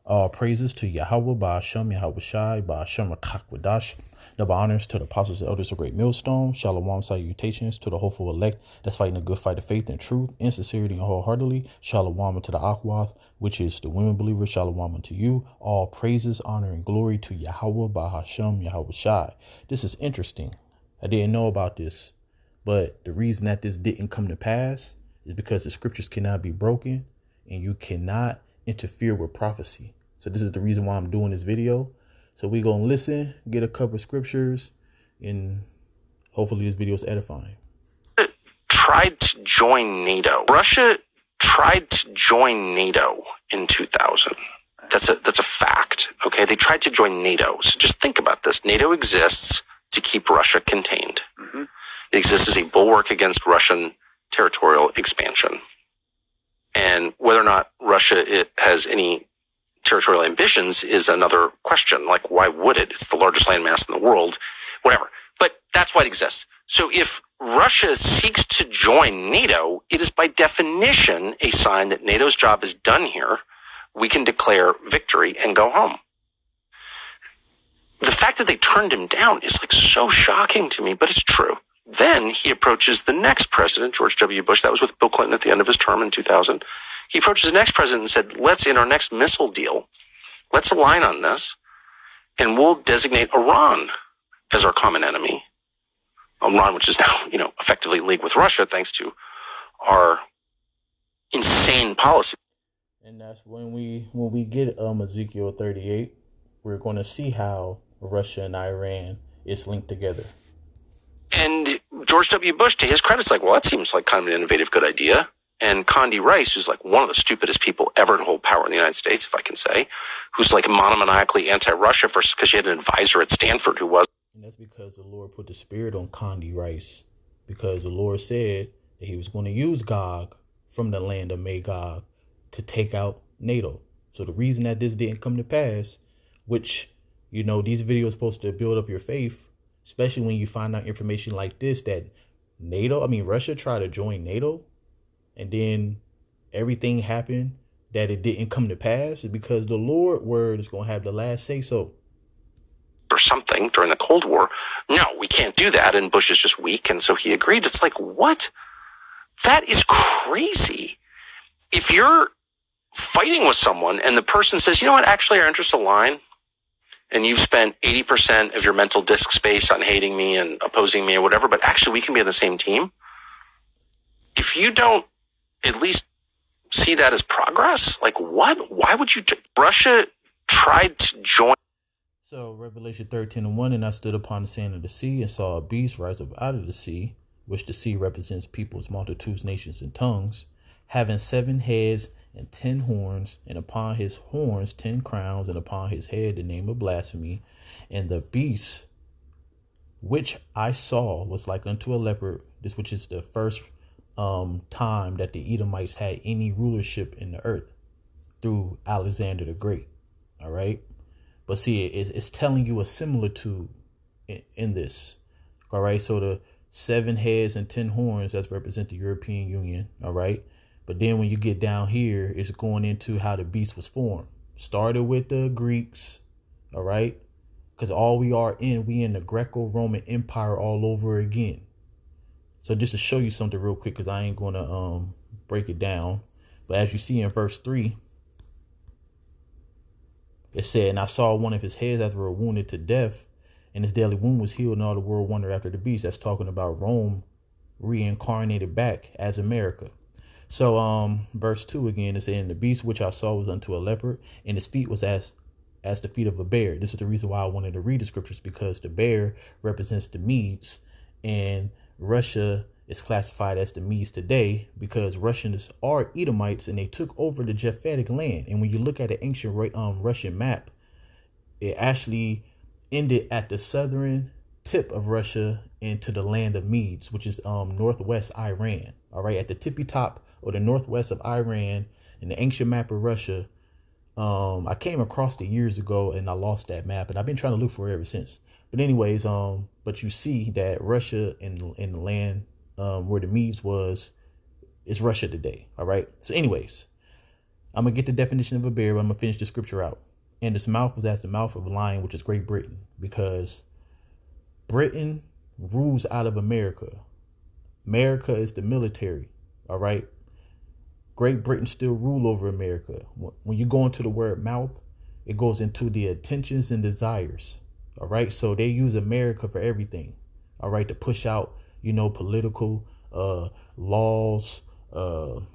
All praises to Yahweh, Ba'ashem, Yahweh Shai, Ba'ashem, Rakakwadash. Double honors to the apostles and elders of Great Millstone. Shalom, salutations to the hopeful elect that's fighting a good fight of faith and truth, in sincerity and wholeheartedly. Shalom to the Akwath, which is the women believers. Shalom to you. All praises, honor, and glory to Yahweh, Ba'ashem, Yahweh Shai. This is interesting. I didn't know about this, but the reason that this didn't come to pass is because the scriptures cannot be broken and you cannot interfere with prophecy. So this is the reason why I'm doing this video. So we're going to listen, get a couple of scriptures, and hopefully this video is edifying. Tried to join NATO. Russia tried to join NATO in 2000. That's a fact. Okay. They tried to join NATO. So just think about this. NATO exists to keep Russia contained. Mm-hmm. It exists as a bulwark against Russian territorial expansion. And whether or not Russia has any territorial ambitions is another question. Like, why would it? It's the largest landmass in the world, whatever. But that's why it exists. So if Russia seeks to join NATO, it is by definition a sign that NATO's job is done here. We can declare victory and go home. The fact that they turned him down is like so shocking to me, but it's true. Then he approaches the next president, George W. Bush. That was with Bill Clinton at the end of his term in 2000. He approaches the next president and said, let's, in our next missile deal, let's align on this, and we'll designate Iran as our common enemy. Iran, which is now, effectively in league with Russia, thanks to our insane policy. And that's when we get Ezekiel 38, we're going to see how Russia and Iran is linked together. And George W. Bush, to his credit, is like, well, that seems like kind of an innovative, good idea. And Condi Rice, who's like one of the stupidest people ever to hold power in the United States, if I can say, who's like monomaniacally anti-Russia because she had an advisor at Stanford who was. And that's because the Lord put the spirit on Condi Rice, because the Lord said that he was going to use Gog from the land of Magog to take out NATO. So the reason that this didn't come to pass, which, these videos are supposed to build up your faith, especially when you find out information like this, that Russia tried to join NATO and then everything happened that it didn't come to pass, is because the Lord word is going to have the last say so. Or something during the Cold War. No, we can't do that. And Bush is just weak. And so he agreed. It's like, what? That is crazy. If you're fighting with someone and the person says, you know what, actually our interests align, and you've spent 80% of your mental disk space on hating me and opposing me or whatever, but actually we can be on the same team. If you don't at least see that as progress, like what? Why would you? Russia tried to join. So Revelation 13:1, and I stood upon the sand of the sea and saw a beast rise up out of the sea, which the sea represents peoples, multitudes, nations, and tongues, having 7 heads and 10 horns, and upon his horns 10 crowns, and upon his head the name of blasphemy. And the beast which I saw was like unto a leopard, this which is the first time that the Edomites had any rulership in the earth through Alexander the Great. All right. But see, it's telling you a similitude in this. All right. So the 7 heads and 10 horns, that's represent the European Union. All right. But then when you get down here, it's going into how the beast was formed. Started with the Greeks. All right. Because we in the Greco-Roman Empire all over again. So just to show you something real quick, because I ain't going to break it down. But as you see in verse 3, it said, and I saw one of his heads as were wounded to death, and his deadly wound was healed, and all the world wondered after the beast. That's talking about Rome reincarnated back as America. So verse 2 again, it said, and the beast which I saw was unto a leopard, and his feet was as the feet of a bear. This is the reason why I wanted to read the scriptures, because the bear represents the Medes, and Russia is classified as the Medes today because Russians are Edomites and they took over the Japhetic land. And when you look at an ancient Russian map, it actually ended at the southern tip of Russia into the land of Medes, which is northwest Iran. All right, at the tippy top or the northwest of Iran in the ancient map of Russia. I came across it years ago and I lost that map, and I've been trying to look for it ever since. But anyways, but you see that Russia in the land where the Medes was is Russia today. All right. So anyways, I'm going to get the definition of a bear, but I'm going to finish the scripture out. And its mouth was as the mouth of a lion, which is Great Britain, because Britain rules out of America. America is the military. All right. Great Britain still rule over America. When you go into the word mouth, it goes into the intentions and desires. All right. So they use America for everything. All right. To push out, political laws,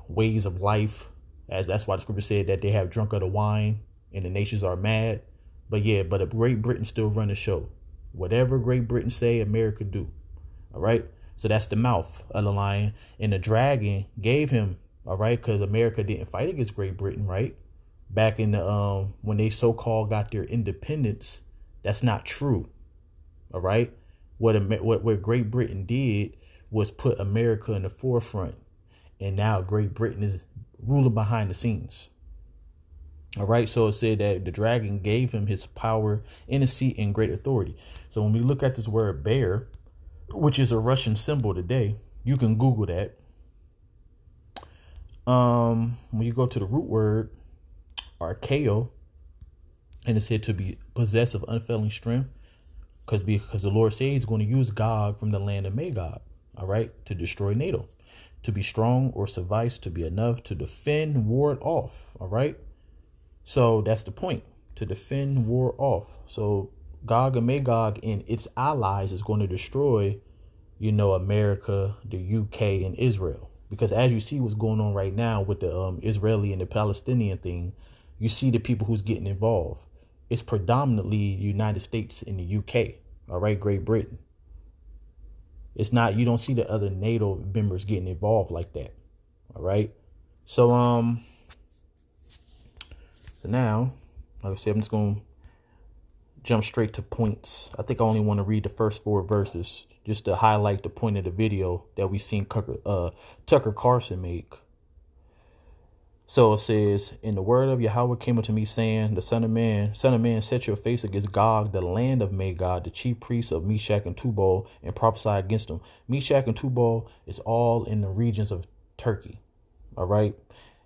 ways of life. As that's why the scripture said that they have drunk of the wine and the nations are mad. But Great Britain still run the show. Whatever Great Britain say, America do. All right. So that's the mouth of the lion. And the dragon gave him. All right. Because America didn't fight against Great Britain. Right. Back in the when they so-called got their independence. That's not true. All right. What Great Britain did was put America in the forefront. And now Great Britain is ruling behind the scenes. All right. So it said that the dragon gave him his power in a seat and great authority. So when we look at this word bear, which is a Russian symbol today, you can Google that. When you go to the root word, archaeo, and it said to be possessed of unfailing strength, because the Lord says he's going to use Gog from the land of Magog, all right, to destroy NATO, to be strong or suffice, to be enough, to defend, ward off, all right. So that's the point, to defend, ward off. So Gog and Magog and its allies is going to destroy, America, the UK, and Israel. Because as you see what's going on right now with the Israeli and the Palestinian thing, you see the people who's getting involved. It's predominantly United States and the UK. All right, Great Britain. It's not, you don't see the other NATO members getting involved like that. All right. So now, like I said, I'm just going to jump straight to points. I think I only want to read the first 4 verses just to highlight the point of the video that we seen Tucker Carlson make. So it says, "In the word of Yahweh came unto me, saying, the son of man, set your face against Gog, the land of Magog, the chief priests of Meshach and Tubal, and prophesy against them." Meshach and Tubal is all in the regions of Turkey. All right.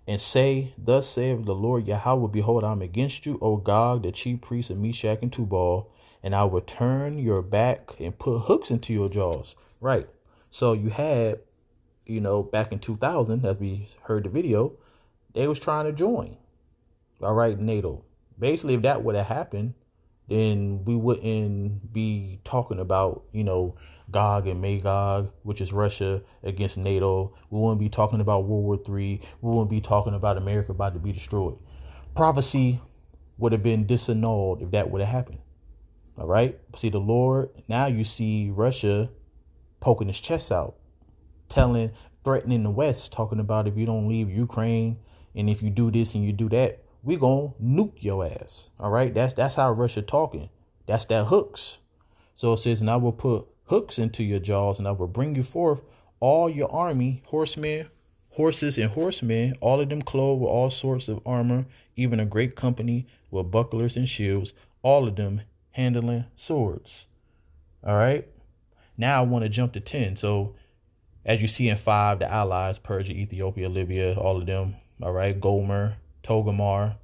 "And say, thus saith the Lord Yahweh, behold, I am against you, O Gog, the chief priest of Meshach and Tubal, and I will turn your back and put hooks into your jaws." Right. So you had, back in 2000, as we heard the video, they was trying to join. All right, NATO. Basically, if that would have happened, then we wouldn't be talking about, Gog and Magog, which is Russia against NATO. We wouldn't be talking about World War III. We wouldn't be talking about America about to be destroyed. Prophecy would have been disannulled if that would have happened. All right. See, the Lord, now you see Russia poking his chest out, threatening the West, talking about if you don't leave Ukraine and if you do this and you do that, we gonna nuke your ass. All right. That's how Russia talking. That's that hooks. So it says, "And I will put hooks into your jaws, and I will bring you forth all your army, horsemen, horses and horsemen, all of them clothed with all sorts of armor, even a great company with bucklers and shields, all of them handling swords." All right. Now I want to jump to 10. So as you see in 5, the allies, Persia, Ethiopia, Libya, all of them. All right. Gomer, Togomar.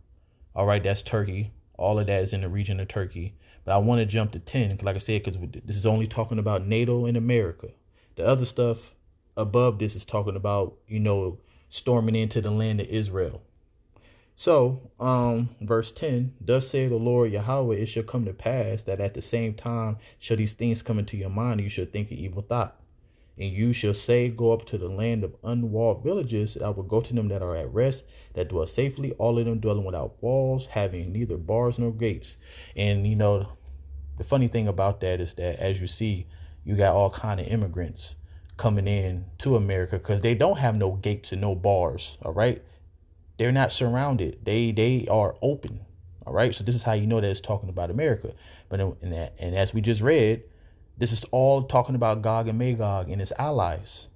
All right. That's Turkey. All of that is in the region of Turkey. But I want to jump to 10, like I said, because this is only talking about NATO and America. The other stuff above this is talking about, storming into the land of Israel. So, verse 10, "Thus saith the Lord Yahweh, it shall come to pass that at the same time shall these things come into your mind, and you shall think an evil thought. And you shall say, go up to the land of unwalled villages. I will go to them that are at rest, that dwell safely, all of them dwelling without walls, having neither bars nor gates." And, the funny thing about that is that, as you see, you got all kind of immigrants coming in to America because they don't have no gates and no bars. All right. They're not surrounded. They are open. All right. So this is how you know that it's talking about America. But and as we just read, this is all talking about Gog and Magog and its allies.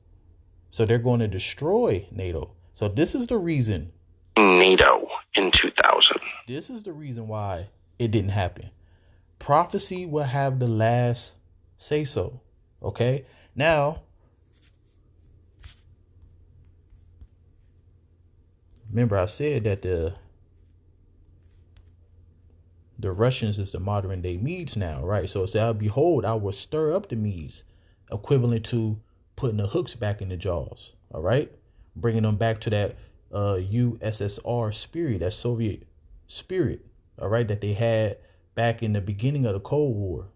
So they're going to destroy NATO. So this is the reason. NATO in 2000. This is the reason why it didn't happen. Prophecy will have the last say so. OK, now remember I said that the Russians is the modern day Medes now, right? So it said, behold, I will stir up the Medes, equivalent to putting the hooks back in the jaws, all right? Bringing them back to that USSR spirit, that Soviet spirit, all right, that they had back in the beginning of the Cold War.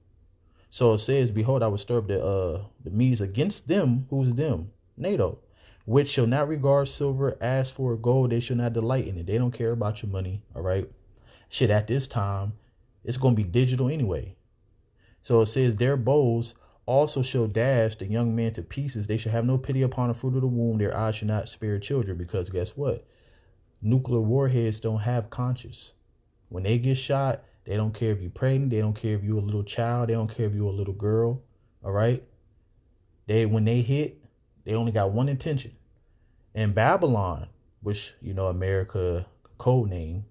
So it says, behold, I will stir up the Medes against them. Who's them? NATO. Which shall not regard silver as for gold. They shall not delight in it. They don't care about your money, all right? Shit, at this time, it's going to be digital anyway. So it says, their bows also shall dash the young man to pieces. They shall have no pity upon the fruit of the womb. Their eyes shall not spare children, because guess what? Nuclear warheads don't have conscience. When they get shot, they don't care if you're pregnant. They don't care if you're a little child. They don't care if you're a little girl. All right. When they hit, they only got one intention. And Babylon, which, you know, America code name,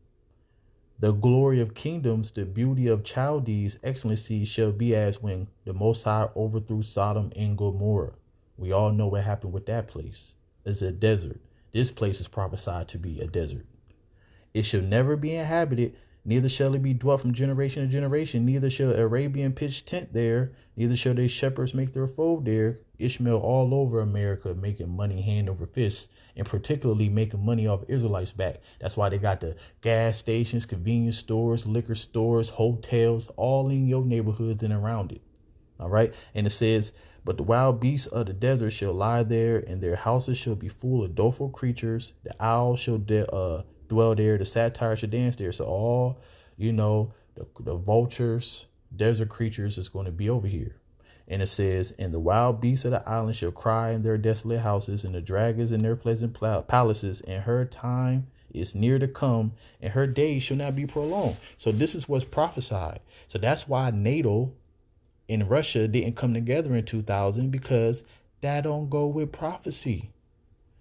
the glory of kingdoms, the beauty of Chaldees, excellency shall be as when the Most High overthrew Sodom and Gomorrah. We all know what happened with that place. It's a desert. This place is prophesied to be a desert. It shall never be inhabited, neither shall it be dwelt from generation to generation. Neither shall Arabian pitch tent there, neither shall they shepherds make their fold there. Ishmael all over America making money hand over fist, and particularly making money off Israelites back. That's why they got the gas stations, convenience stores, liquor stores, hotels, all in your neighborhoods and around it. All right. And it says, but the wild beasts of the desert shall lie there, and their houses shall be full of doleful creatures. The owl shall dwell there. The satyr shall dance there. So all, you know, the vultures, desert creatures is going to be over here. And it says, and the wild beasts of the island shall cry in their desolate houses, and the dragons in their pleasant palaces, and her time is near to come, and her days shall not be prolonged. So this is what's prophesied. So that's why NATO and Russia didn't come together in 2000, because that don't go with prophecy.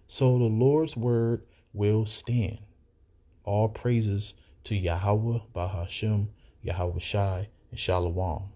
So the Lord's word will stand. All praises to Yahweh, Bahashem, Yahweh Shai, and Shalom.